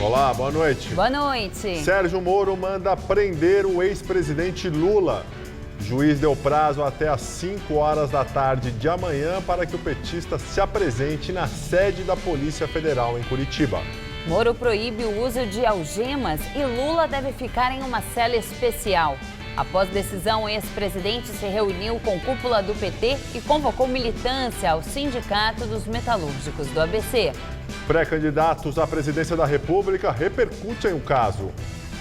Olá, boa noite. Boa noite. Sérgio Moro manda prender o ex-presidente Lula. O juiz deu prazo até às 5 horas da tarde de amanhã para que o petista se apresente na sede da Polícia Federal em Curitiba. Moro proíbe o uso de algemas e Lula deve ficar em uma cela especial. Após decisão, o ex-presidente se reuniu com cúpula do PT e convocou militância ao Sindicato dos Metalúrgicos do ABC. Pré-candidatos à presidência da República repercutem o caso.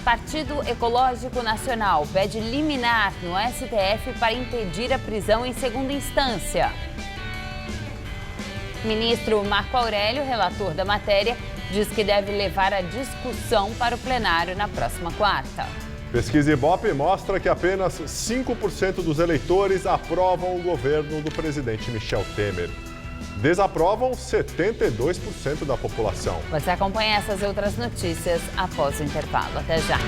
Partido Ecológico Nacional pede liminar no STF para impedir a prisão em segunda instância. Ministro Marco Aurélio, relator da matéria, diz que deve levar a discussão para o plenário na próxima quarta. Pesquisa Ibope mostra que apenas 5% dos eleitores aprovam o governo do presidente Michel Temer. Desaprovam 72% da população. Você acompanha essas e outras notícias após o intervalo. Até já.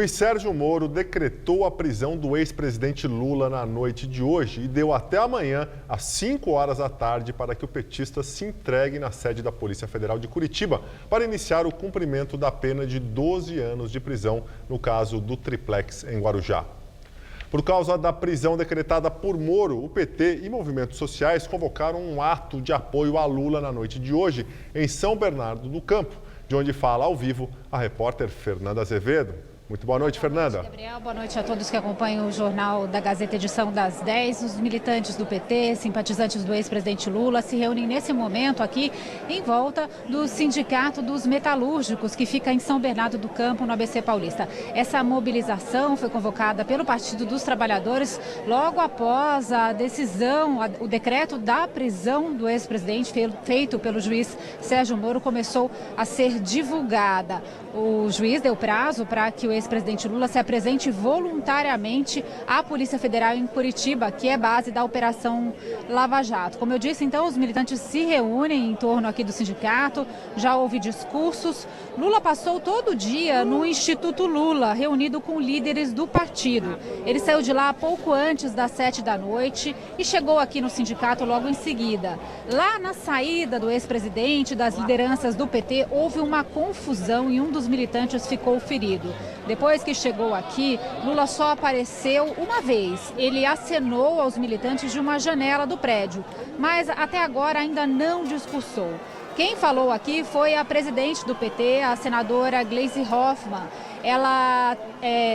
O Sérgio Moro decretou a prisão do ex-presidente Lula na noite de hoje e deu até amanhã, às 5 horas da tarde, para que o petista se entregue na sede da Polícia Federal de Curitiba para iniciar o cumprimento da pena de 12 anos de prisão no caso do Triplex em Guarujá. Por causa da prisão decretada por Moro, o PT e movimentos sociais convocaram um ato de apoio a Lula na noite de hoje em São Bernardo do Campo, de onde fala ao vivo a repórter Fernanda Azevedo. Muito boa noite, Fernanda. Boa noite, Gabriel. Boa noite a todos que acompanham o Jornal da Gazeta, edição das 10. Os militantes do PT, simpatizantes do ex-presidente Lula, se reúnem nesse momento aqui em volta do Sindicato dos Metalúrgicos, que fica em São Bernardo do Campo, no ABC Paulista. Essa mobilização foi convocada pelo Partido dos Trabalhadores logo após a decisão, o decreto da prisão do ex-presidente feito pelo juiz Sérgio Moro começou a ser divulgada. O juiz deu prazo para que o ex-presidente Lula se apresente voluntariamente à Polícia Federal em Curitiba, que é base da Operação Lava Jato. Como eu disse, então, os militantes se reúnem em torno aqui do sindicato, já houve discursos. Lula passou todo o dia no Instituto Lula, reunido com líderes do partido. Ele saiu de lá pouco antes das 7 da noite e chegou aqui no sindicato logo em seguida. Lá na saída do ex-presidente, das lideranças do PT, houve uma confusão e um dos militantes ficou ferido. Depois que chegou aqui, Lula só apareceu uma vez. Ele acenou aos militantes de uma janela do prédio, mas até agora ainda não discursou. Quem falou aqui foi a presidente do PT, a senadora Gleisi Hoffmann. Ela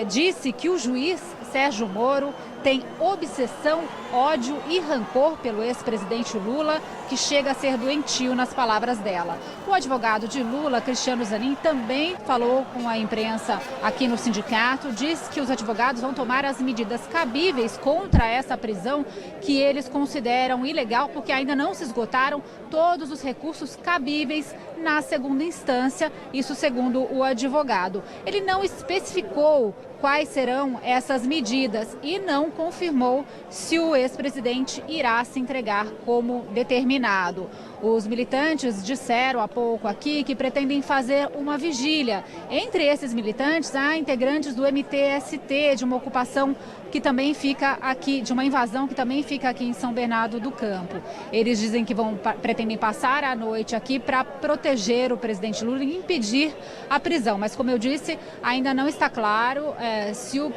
disse que o juiz Sérgio Moro tem obsessão, ódio e rancor pelo ex-presidente Lula, que chega a ser doentio nas palavras dela. O advogado de Lula, Cristiano Zanin, também falou com a imprensa aqui no sindicato, diz que os advogados vão tomar as medidas cabíveis contra essa prisão, que eles consideram ilegal, porque ainda não se esgotaram todos os recursos cabíveis na segunda instância, isso segundo o advogado. Ele não especificou quais serão essas medidas e não confirmou se o ex-presidente irá se entregar como determinado. Os militantes disseram há pouco aqui que pretendem fazer uma vigília. Entre esses militantes, há integrantes do MTST, de uma ocupação que também fica aqui, de uma invasão que também fica aqui em São Bernardo do Campo. Eles dizem que pretendem passar a noite aqui para proteger o presidente Lula e impedir a prisão. Mas, como eu disse, ainda não está claro se o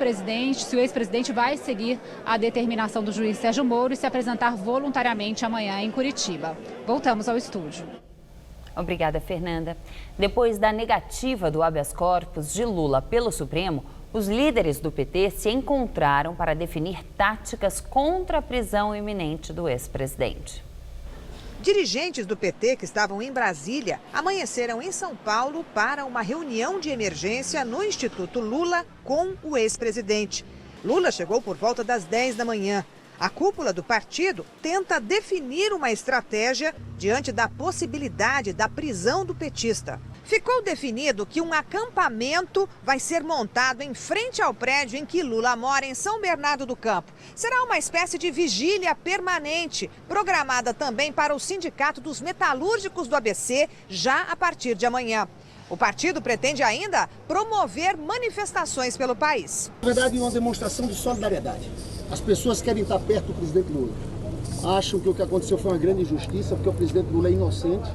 ex-presidente vai seguir a determinação do juiz Sérgio Moro e se apresentar voluntariamente amanhã em Curitiba. Voltamos ao estúdio. Obrigada, Fernanda. Depois da negativa do habeas corpus de Lula pelo Supremo, os líderes do PT se encontraram para definir táticas contra a prisão iminente do ex-presidente. Dirigentes do PT que estavam em Brasília amanheceram em São Paulo para uma reunião de emergência no Instituto Lula com o ex-presidente. Lula chegou por volta das 10 da manhã. A cúpula do partido tenta definir uma estratégia diante da possibilidade da prisão do petista. Ficou definido que um acampamento vai ser montado em frente ao prédio em que Lula mora, em São Bernardo do Campo. Será uma espécie de vigília permanente, programada também para o Sindicato dos Metalúrgicos do ABC, já a partir de amanhã. O partido pretende ainda promover manifestações pelo país. Na verdade, é uma demonstração de solidariedade. As pessoas querem estar perto do presidente Lula. Acham que o que aconteceu foi uma grande injustiça, porque o presidente Lula é inocente.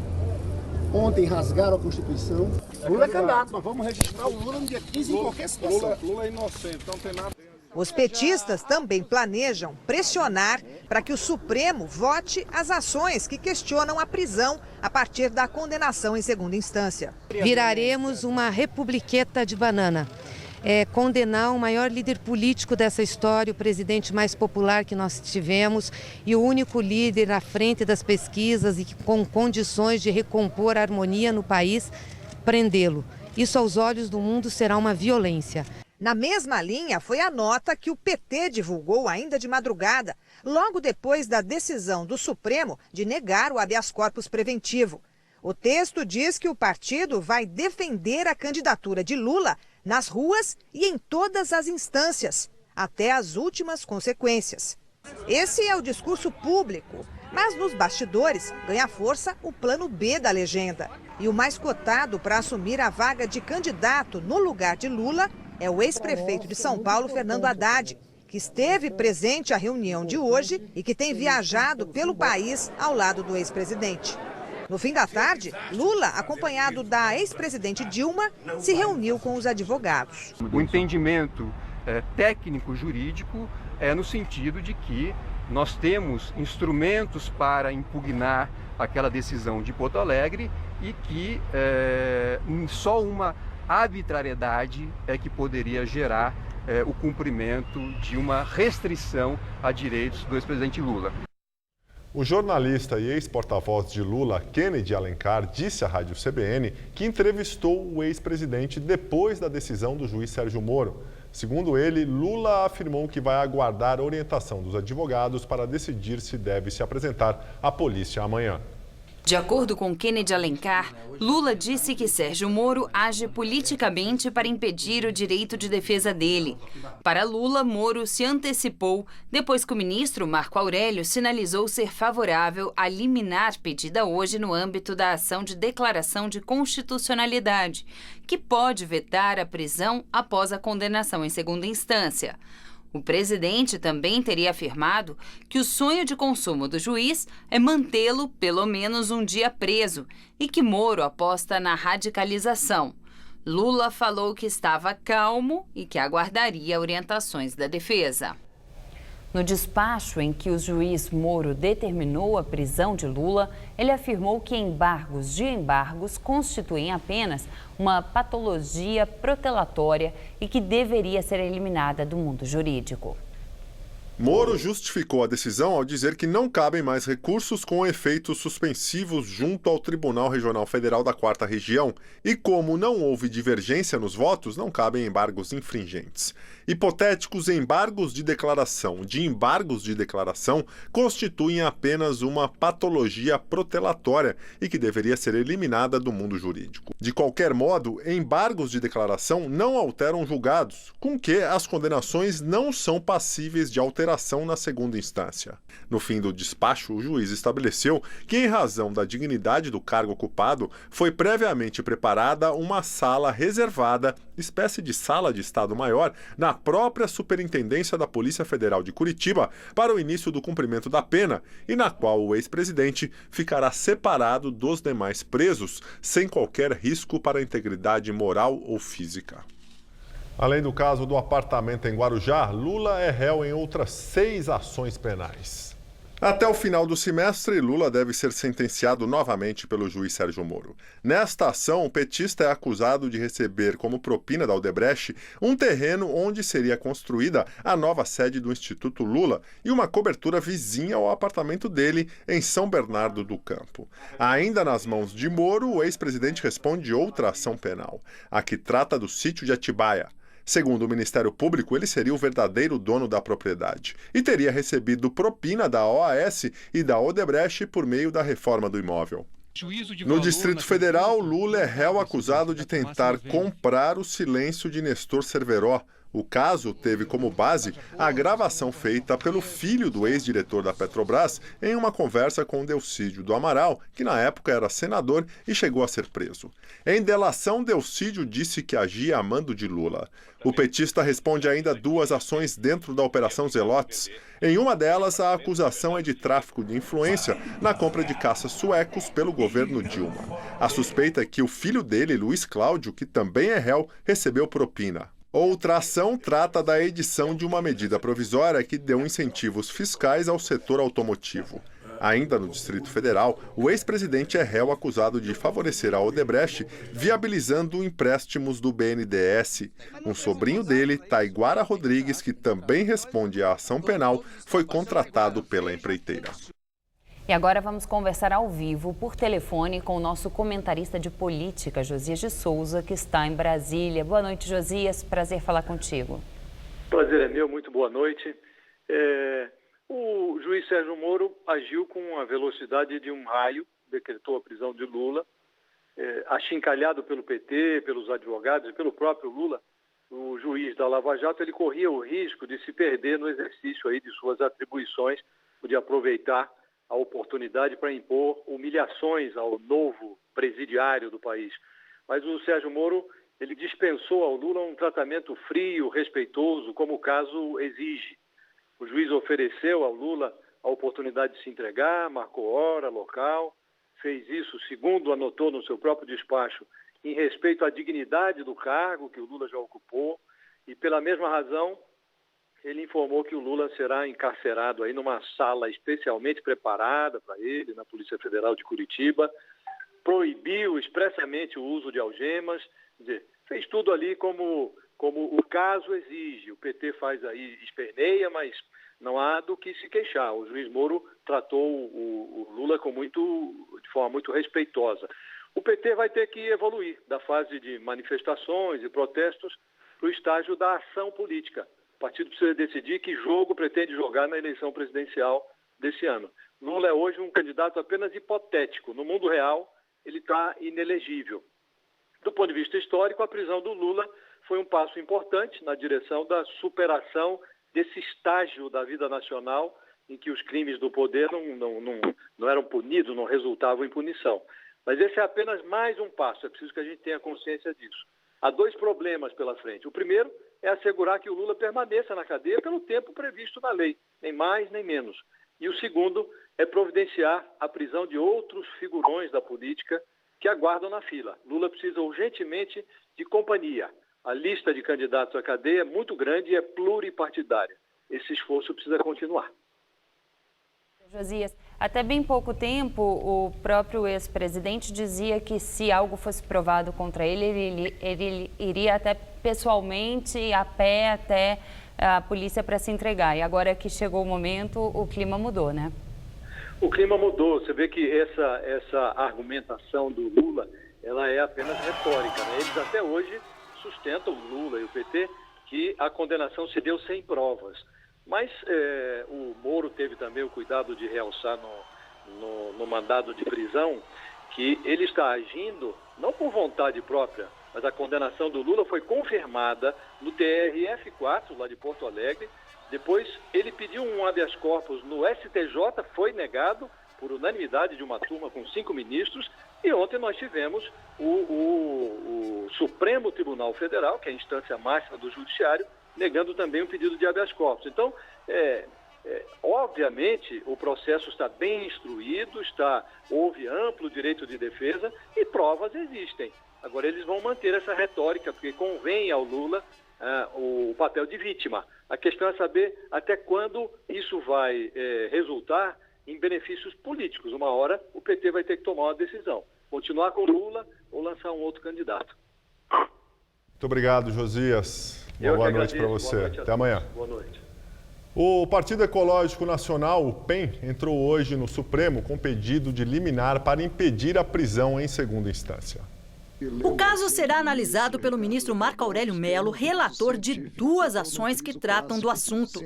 Ontem rasgaram a Constituição. Lula é candidato, nós vamos registrar o Lula no dia 15 em qualquer situação. Lula é inocente, não tem nada. Os petistas também planejam pressionar para que o Supremo vote as ações que questionam a prisão a partir da condenação em segunda instância. Viraremos uma republiqueta de banana. Condenar o maior líder político dessa história, o presidente mais popular que nós tivemos e o único líder à frente das pesquisas e com condições de recompor a harmonia no país, prendê-lo. Isso aos olhos do mundo será uma violência. Na mesma linha foi a nota que o PT divulgou ainda de madrugada, logo depois da decisão do Supremo de negar o habeas corpus preventivo. O texto diz que o partido vai defender a candidatura de Lula nas ruas e em todas as instâncias, até as últimas consequências. Esse é o discurso público, mas nos bastidores ganha força o plano B da legenda. E o mais cotado para assumir a vaga de candidato no lugar de Lula é o ex-prefeito de São Paulo, Fernando Haddad, que esteve presente à reunião de hoje e que tem viajado pelo país ao lado do ex-presidente. No fim da tarde, Lula, acompanhado da ex-presidente Dilma, se reuniu com os advogados. O entendimento técnico-jurídico é no sentido de que nós temos instrumentos para impugnar aquela decisão de Porto Alegre e que só uma arbitrariedade é que poderia gerar o cumprimento de uma restrição a direitos do ex-presidente Lula. O jornalista e ex-porta-voz de Lula, Kennedy Alencar, disse à Rádio CBN que entrevistou o ex-presidente depois da decisão do juiz Sérgio Moro. Segundo ele, Lula afirmou que vai aguardar orientação dos advogados para decidir se deve se apresentar à polícia amanhã. De acordo com Kennedy Alencar, Lula disse que Sérgio Moro age politicamente para impedir o direito de defesa dele. Para Lula, Moro se antecipou depois que o ministro Marco Aurélio sinalizou ser favorável à liminar pedida hoje no âmbito da ação de declaração de constitucionalidade, que pode vetar a prisão após a condenação em segunda instância. O presidente também teria afirmado que o sonho de consumo do juiz é mantê-lo pelo menos um dia preso e que Moro aposta na radicalização. Lula falou que estava calmo e que aguardaria orientações da defesa. No despacho em que o juiz Moro determinou a prisão de Lula, ele afirmou que embargos de embargos constituem apenas uma patologia protelatória e que deveria ser eliminada do mundo jurídico. Moro justificou a decisão ao dizer que não cabem mais recursos com efeitos suspensivos junto ao Tribunal Regional Federal da 4ª Região e, como não houve divergência nos votos, não cabem embargos infringentes. Hipotéticos embargos de embargos de declaração constituem apenas uma patologia protelatória e que deveria ser eliminada do mundo jurídico. De qualquer modo, embargos de declaração não alteram julgados, com que as condenações não são passíveis de alteração na segunda instância. No fim do despacho, o juiz estabeleceu que, em razão da dignidade do cargo ocupado, foi previamente preparada uma sala reservada, espécie de sala de Estado-Maior, na própria Superintendência da Polícia Federal de Curitiba para o início do cumprimento da pena e na qual o ex-presidente ficará separado dos demais presos, sem qualquer risco para a integridade moral ou física. Além do caso do apartamento em Guarujá, Lula é réu em outras 6 ações penais. Até o final do semestre, Lula deve ser sentenciado novamente pelo juiz Sérgio Moro. Nesta ação, o petista é acusado de receber como propina da Odebrecht um terreno onde seria construída a nova sede do Instituto Lula e uma cobertura vizinha ao apartamento dele em São Bernardo do Campo. Ainda nas mãos de Moro, o ex-presidente responde outra ação penal, a que trata do sítio de Atibaia. Segundo o Ministério Público, ele seria o verdadeiro dono da propriedade e teria recebido propina da OAS e da Odebrecht por meio da reforma do imóvel. No Distrito Federal, Lula é réu acusado de tentar comprar o silêncio de Nestor Cerveró, O caso teve como base a gravação feita pelo filho do ex-diretor da Petrobras em uma conversa com Delcídio do Amaral, que na época era senador e chegou a ser preso. Em delação, Delcídio disse que agia a mando de Lula. O petista responde ainda 2 ações dentro da Operação Zelotes. Em uma delas, a acusação é de tráfico de influência na compra de caças suecos pelo governo Dilma. A suspeita é que o filho dele, Luiz Cláudio, que também é réu, recebeu propina. Outra ação trata da edição de uma medida provisória que deu incentivos fiscais ao setor automotivo. Ainda no Distrito Federal, o ex-presidente é réu acusado de favorecer a Odebrecht, viabilizando empréstimos do BNDES. Um sobrinho dele, Taiguara Rodrigues, que também responde à ação penal, foi contratado pela empreiteira. E agora vamos conversar ao vivo, por telefone, com o nosso comentarista de política, Josias de Souza, que está em Brasília. Boa noite, Josias. Prazer falar contigo. Prazer é meu, muito boa noite. O juiz Sérgio Moro agiu com a velocidade de um raio, decretou a prisão de Lula, achincalhado pelo PT, pelos advogados e pelo próprio Lula. O juiz da Lava Jato, ele corria o risco de se perder no exercício aí de suas atribuições, de aproveitar a oportunidade para impor humilhações ao novo presidiário do país. Mas o Sérgio Moro, ele dispensou ao Lula um tratamento frio, respeitoso, como o caso exige. O juiz ofereceu ao Lula a oportunidade de se entregar, marcou hora, local, fez isso, segundo anotou no seu próprio despacho, em respeito à dignidade do cargo que o Lula já ocupou, e pela mesma razão, ele informou que o Lula será encarcerado aí numa sala especialmente preparada para ele, na Polícia Federal de Curitiba, proibiu expressamente o uso de algemas, quer dizer, fez tudo ali como o caso exige. O PT faz aí, esperneia, mas não há do que se queixar. O juiz Moro tratou o Lula de forma muito respeitosa. O PT vai ter que evoluir da fase de manifestações e protestos para o estágio da ação política. O partido precisa decidir que jogo pretende jogar na eleição presidencial desse ano. Lula é hoje um candidato apenas hipotético. No mundo real, ele está inelegível. Do ponto de vista histórico, a prisão do Lula foi um passo importante na direção da superação desse estágio da vida nacional em que os crimes do poder não eram punidos, não resultavam em punição. Mas esse é apenas mais um passo, é preciso que a gente tenha consciência disso. Há 2 problemas pela frente. O primeiro é assegurar que o Lula permaneça na cadeia pelo tempo previsto na lei, nem mais nem menos. E o segundo é providenciar a prisão de outros figurões da política que aguardam na fila. Lula precisa urgentemente de companhia. A lista de candidatos à cadeia é muito grande e é pluripartidária. Esse esforço precisa continuar. Josias, até bem pouco tempo, o próprio ex-presidente dizia que se algo fosse provado contra ele iria até pessoalmente, a pé, até a polícia para se entregar. E agora que chegou o momento, o clima mudou, né? O clima mudou. Você vê que essa argumentação do Lula, ela é apenas retórica, né? Eles até hoje sustentam, o Lula e o PT, que a condenação se deu sem provas. Mas o Moro teve também o cuidado de realçar no mandado de prisão que ele está agindo, não por vontade própria, mas a condenação do Lula foi confirmada no TRF4, lá de Porto Alegre. Depois ele pediu um habeas corpus no STJ, foi negado por unanimidade de uma turma com 5 ministros. E ontem nós tivemos o Supremo Tribunal Federal, que é a instância máxima do Judiciário, negando também um pedido de habeas corpus. Então, obviamente, o processo está bem instruído, houve amplo direito de defesa e provas existem. Agora, eles vão manter essa retórica, porque convém ao Lula o papel de vítima. A questão é saber até quando isso vai resultar em benefícios políticos. Uma hora, o PT vai ter que tomar uma decisão. Continuar com o Lula ou lançar um outro candidato. Muito obrigado, Josias. Boa noite para você. Até amanhã. Boa noite. O Partido Ecológico Nacional, o PEN, entrou hoje no Supremo com pedido de liminar para impedir a prisão em segunda instância. O caso será analisado pelo ministro Marco Aurélio Mello, relator de 2 ações que tratam do assunto.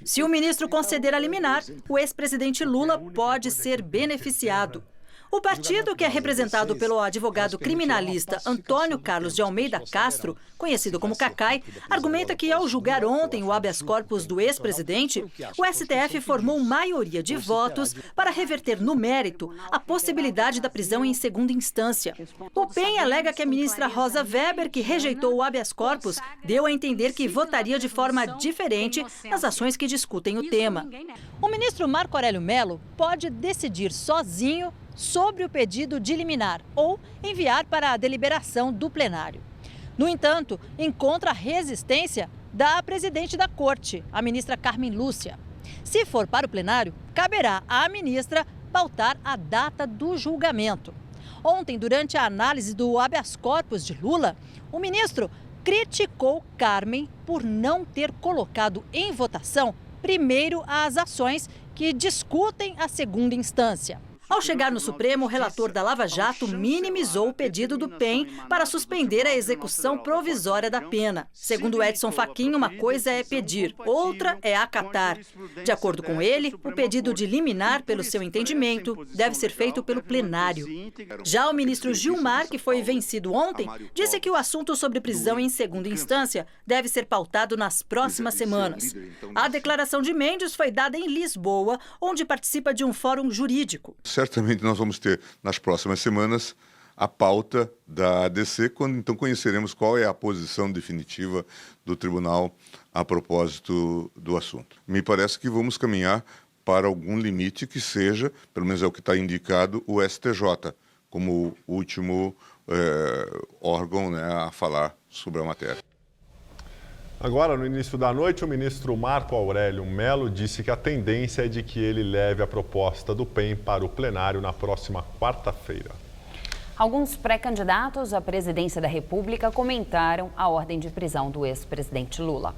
Se o ministro conceder a liminar, o ex-presidente Lula pode ser beneficiado. O partido, que é representado pelo advogado criminalista Antônio Carlos de Almeida Castro, conhecido como Cacai, argumenta que, ao julgar ontem o habeas corpus do ex-presidente, o STF formou maioria de votos para reverter no mérito a possibilidade da prisão em segunda instância. O PEN alega que a ministra Rosa Weber, que rejeitou o habeas corpus, deu a entender que votaria de forma diferente nas ações que discutem o tema. O ministro Marco Aurélio Mello pode decidir sozinho sobre o pedido de liminar ou enviar para a deliberação do plenário. No entanto, encontra resistência da presidente da Corte, a ministra Carmen Lúcia. Se for para o plenário, caberá à ministra pautar a data do julgamento. Ontem, durante a análise do habeas corpus de Lula, o ministro criticou Carmen por não ter colocado em votação primeiro as ações que discutem a segunda instância. Ao chegar no Supremo, o relator da Lava Jato minimizou o pedido do PEN para suspender a execução provisória da pena. Segundo Edson Fachin, uma coisa é pedir, outra é acatar. De acordo com ele, o pedido de liminar, pelo seu entendimento, deve ser feito pelo plenário. Já o ministro Gilmar, que foi vencido ontem, disse que o assunto sobre prisão em segunda instância deve ser pautado nas próximas semanas. A declaração de Mendes foi dada em Lisboa, onde participa de um fórum jurídico. Certamente nós vamos ter, nas próximas semanas, a pauta da ADC, quando então conheceremos qual é a posição definitiva do tribunal a propósito do assunto. Me parece que vamos caminhar para algum limite que seja, pelo menos é o que está indicado, o STJ, como último órgão, né, a falar sobre a matéria. Agora, no início da noite, o ministro Marco Aurélio Mello disse que a tendência é de que ele leve a proposta do PEN para o plenário na próxima quarta-feira. Alguns pré-candidatos à presidência da República comentaram a ordem de prisão do ex-presidente Lula.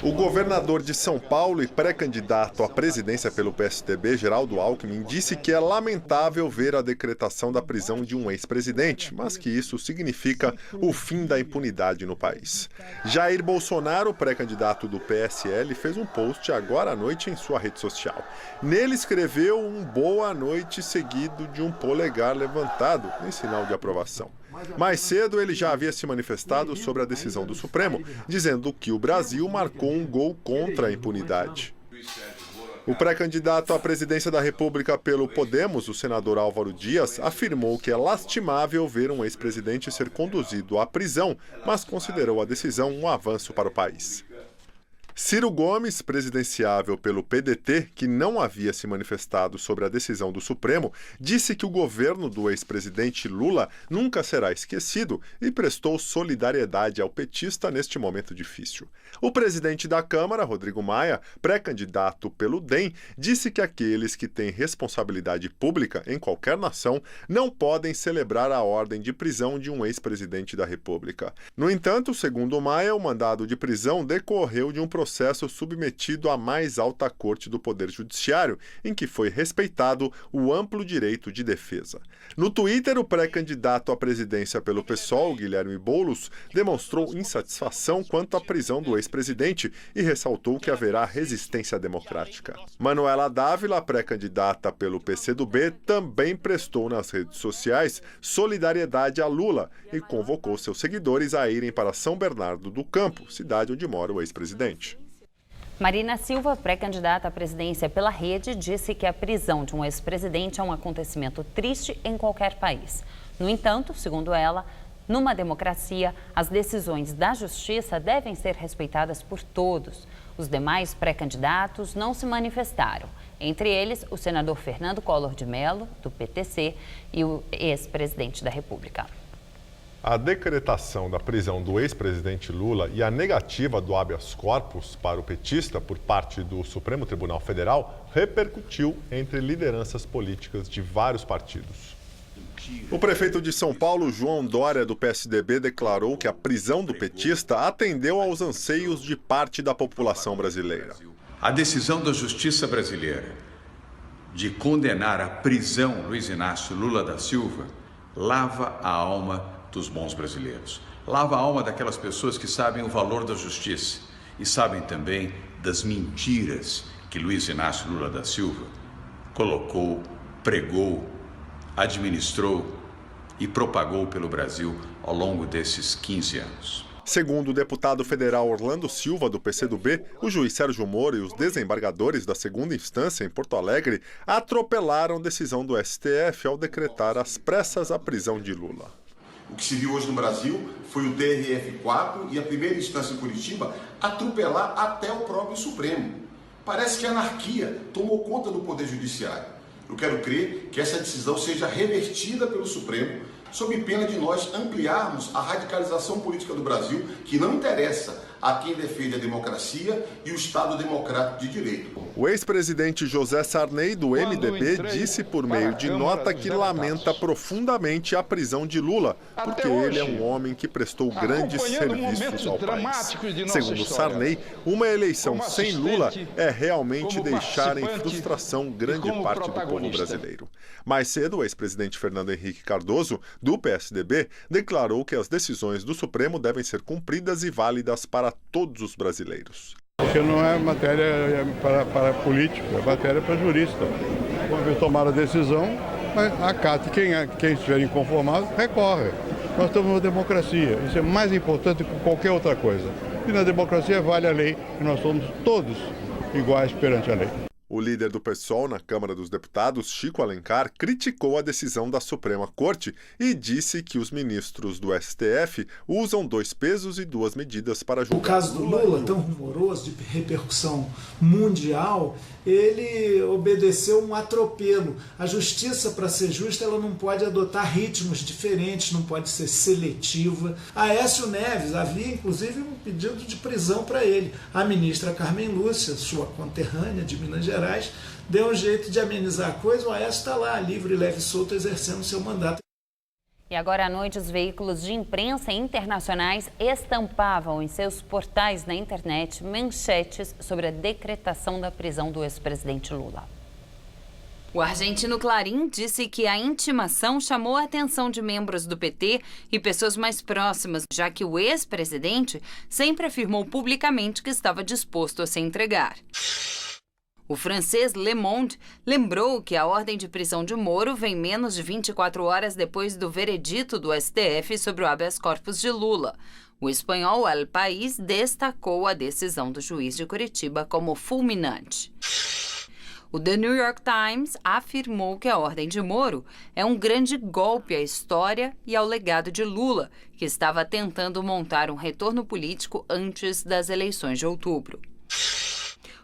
O governador de São Paulo e pré-candidato à presidência pelo PSDB, Geraldo Alckmin, disse que é lamentável ver a decretação da prisão de um ex-presidente, mas que isso significa o fim da impunidade no país. Jair Bolsonaro, pré-candidato do PSL, fez um post agora à noite em sua rede social. Nele escreveu um boa noite seguido de um polegar levantado em sinal de aprovação. Mais cedo, ele já havia se manifestado sobre a decisão do Supremo, dizendo que o Brasil marcou um gol contra a impunidade. O pré-candidato à presidência da República pelo Podemos, o senador Álvaro Dias, afirmou que é lastimável ver um ex-presidente ser conduzido à prisão, mas considerou a decisão um avanço para o país. Ciro Gomes, presidenciável pelo PDT, que não havia se manifestado sobre a decisão do Supremo, disse que o governo do ex-presidente Lula nunca será esquecido e prestou solidariedade ao petista neste momento difícil. O presidente da Câmara, Rodrigo Maia, pré-candidato pelo DEM, disse que aqueles que têm responsabilidade pública em qualquer nação não podem celebrar a ordem de prisão de um ex-presidente da República. No entanto, segundo Maia, o mandado de prisão decorreu de um processo submetido à mais alta corte do Poder Judiciário, em que foi respeitado o amplo direito de defesa. No Twitter, o pré-candidato à presidência pelo PSOL, Guilherme Boulos, demonstrou insatisfação quanto à prisão do ex-presidente e ressaltou que haverá resistência democrática. Manuela Dávila, pré-candidata pelo PCdoB, também prestou nas redes sociais solidariedade a Lula e convocou seus seguidores a irem para São Bernardo do Campo, cidade onde mora o ex-presidente. Marina Silva, pré-candidata à presidência pela Rede, disse que a prisão de um ex-presidente é um acontecimento triste em qualquer país. No entanto, segundo ela, numa democracia, as decisões da justiça devem ser respeitadas por todos. Os demais pré-candidatos não se manifestaram. Entre eles, o senador Fernando Collor de Mello, do PTC, e o ex-presidente da República. A decretação da prisão do ex-presidente Lula e a negativa do habeas corpus para o petista por parte do Supremo Tribunal Federal repercutiu entre lideranças políticas de vários partidos. O prefeito de São Paulo, João Dória, do PSDB, declarou que a prisão do petista atendeu aos anseios de parte da população brasileira. A decisão da Justiça brasileira de condenar à prisão Luiz Inácio Lula da Silva lava a alma dos bons brasileiros. Lava a alma daquelas pessoas que sabem o valor da justiça e sabem também das mentiras que Luiz Inácio Lula da Silva colocou, pregou administrou e propagou pelo Brasil ao longo desses 15 anos. Segundo o deputado federal Orlando Silva, do PCdoB, o juiz Sérgio Moro e os desembargadores da segunda instância em Porto Alegre atropelaram decisão do STF ao decretar às pressas a prisão de Lula. O que se viu hoje no Brasil foi o TRF4 e a primeira instância em Curitiba atropelar até o próprio Supremo. Parece que a anarquia tomou conta do Poder Judiciário. Eu quero crer que essa decisão seja revertida pelo Supremo, sob pena de nós ampliarmos a radicalização política do Brasil, que não interessa a quem defende a democracia e o Estado democrático de direito. O ex-presidente José Sarney, do MDB, disse por meio de nota que lamenta profundamente a prisão de Lula, porque ele é um homem que prestou grandes serviços ao país. Segundo Sarney, uma eleição sem Lula é realmente deixar em frustração grande parte do povo brasileiro. Mais cedo, o ex-presidente Fernando Henrique Cardoso, do PSDB, declarou que as decisões do Supremo devem ser cumpridas e válidas para todos os brasileiros. Porque não é matéria para político, é matéria para jurista. Quando tomar a decisão, acate. Quem estiver inconformado, recorre. Nós estamos numa democracia, isso é mais importante que qualquer outra coisa. E na democracia vale a lei, e nós somos todos iguais perante a lei. O líder do PSOL na Câmara dos Deputados, Chico Alencar, criticou a decisão da Suprema Corte e disse que os ministros do STF usam 2 pesos e 2 medidas para julgar. O caso do Lula, tão rumoroso, de repercussão mundial, ele obedeceu um atropelo. A justiça, para ser justa, ela não pode adotar ritmos diferentes, não pode ser seletiva. Aécio Neves, havia inclusive um pedido de prisão para ele. A ministra Carmen Lúcia, sua conterrânea de Minas Gerais, deu um jeito de amenizar a coisa. O Aécio está lá, livre, leve e solto, exercendo seu mandato. E agora à noite, os veículos de imprensa internacionais estampavam em seus portais na internet manchetes sobre a decretação da prisão do ex-presidente Lula. O argentino Clarín disse que a intimação chamou a atenção de membros do PT e pessoas mais próximas, já que o ex-presidente sempre afirmou publicamente que estava disposto a se entregar. O francês Le Monde lembrou que a ordem de prisão de Moro vem menos de 24 horas depois do veredito do STF sobre o habeas corpus de Lula. O espanhol El País destacou a decisão do juiz de Curitiba como fulminante. O The New York Times afirmou que a ordem de Moro é um grande golpe à história e ao legado de Lula, que estava tentando montar um retorno político antes das eleições de outubro.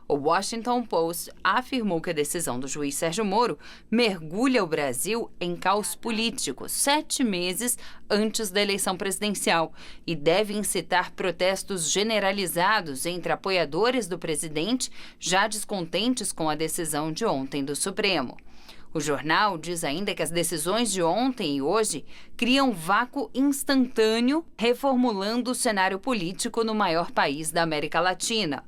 O Washington Post afirmou que a decisão do juiz Sérgio Moro mergulha o Brasil em caos político 7 meses antes da eleição presidencial e deve incitar protestos generalizados entre apoiadores do presidente, já descontentes com a decisão de ontem do Supremo. O jornal diz ainda que as decisões de ontem e hoje criam vácuo instantâneo, reformulando o cenário político no maior país da América Latina.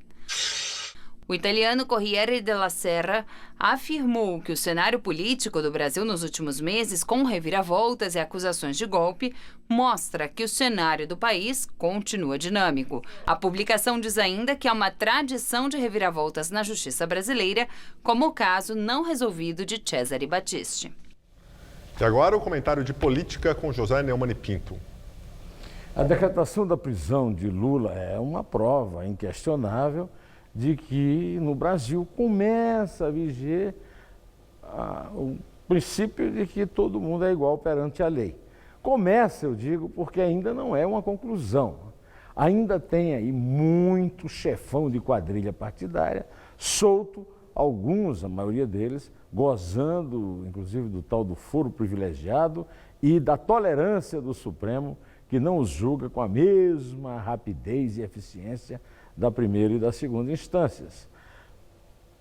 O italiano Corriere della Sera afirmou que o cenário político do Brasil nos últimos meses, com reviravoltas e acusações de golpe, mostra que o cenário do país continua dinâmico. A publicação diz ainda que há uma tradição de reviravoltas na justiça brasileira, como o caso não resolvido de Cesare Battisti. E agora o comentário de política com José Neumann e Pinto. A decretação da prisão de Lula é uma prova inquestionável de que no Brasil começa a viger o princípio de que todo mundo é igual perante a lei. Começa, eu digo, porque ainda não é uma conclusão. Ainda tem aí muito chefão de quadrilha partidária solto, alguns, a maioria deles, gozando, inclusive, do tal do foro privilegiado e da tolerância do Supremo, que não os julga com a mesma rapidez e eficiência da primeira e da segunda instâncias.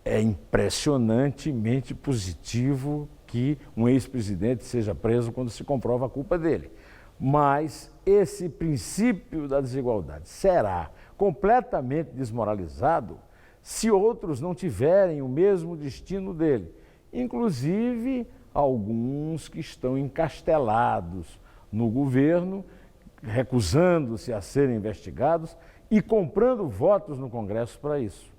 É impressionantemente positivo que um ex-presidente seja preso quando se comprova a culpa dele. Mas esse princípio da desigualdade será completamente desmoralizado se outros não tiverem o mesmo destino dele, inclusive alguns que estão encastelados no governo, recusando-se a serem investigados e comprando votos no Congresso para isso.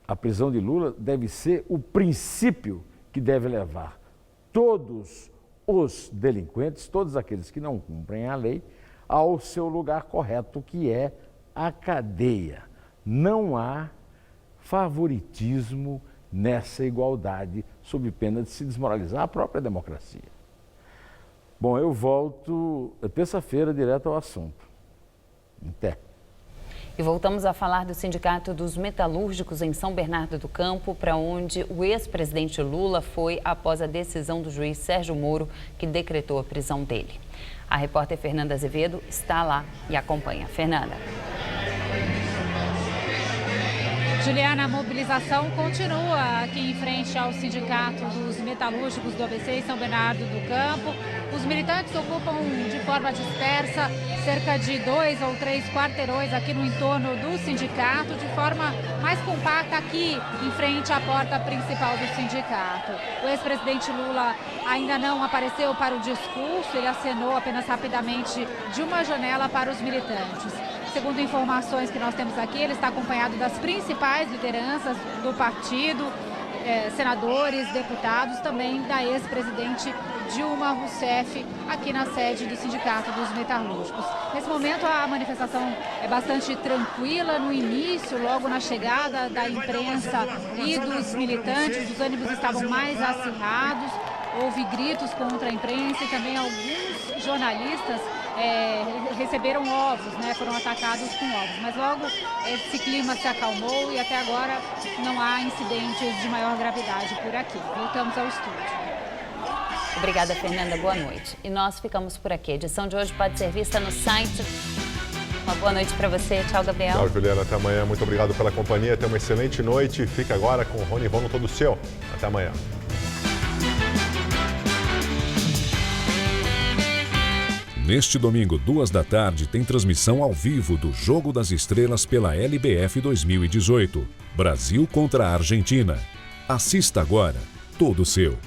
A prisão de Lula deve ser o princípio que deve levar todos os delinquentes, todos aqueles que não cumprem a lei, ao seu lugar correto, que é a cadeia. Não há favoritismo nessa igualdade, sob pena de se desmoralizar a própria democracia. Bom, eu volto terça-feira direto ao assunto. Até. E voltamos a falar do Sindicato dos Metalúrgicos em São Bernardo do Campo, para onde o ex-presidente Lula foi após a decisão do juiz Sérgio Moro, que decretou a prisão dele. A repórter Fernanda Azevedo está lá e acompanha. Fernanda. Juliana, a mobilização continua aqui em frente ao Sindicato dos Metalúrgicos do ABC em São Bernardo do Campo. Os militantes ocupam de forma dispersa cerca de 2 ou 3 quarteirões aqui no entorno do sindicato, de forma mais compacta aqui em frente à porta principal do sindicato. O ex-presidente Lula ainda não apareceu para o discurso, ele acenou apenas rapidamente de uma janela para os militantes. Segundo informações que nós temos aqui, ele está acompanhado das principais lideranças do partido, senadores, deputados, também da ex-presidente Dilma Rousseff, aqui na sede do Sindicato dos Metalúrgicos. Nesse momento, a manifestação é bastante tranquila. No início, logo na chegada da imprensa e dos militantes, os ânimos estavam mais acirrados. Houve gritos contra a imprensa e também alguns jornalistas receberam ovos, foram atacados com ovos. Mas logo esse clima se acalmou e até agora não há incidentes de maior gravidade por aqui. Voltamos ao estúdio. Obrigada, Fernanda. Boa noite. E nós ficamos por aqui. A edição de hoje pode ser vista no site. Uma boa noite para você. Tchau, Gabriel. Tchau, Juliana. Até amanhã. Muito obrigado pela companhia. Tenha uma excelente noite. Fica agora com o Rony Von no Todo Seu. Até amanhã. Neste domingo, 14h, tem transmissão ao vivo do Jogo das Estrelas pela LBF 2018. Brasil contra a Argentina. Assista agora. Todo Seu.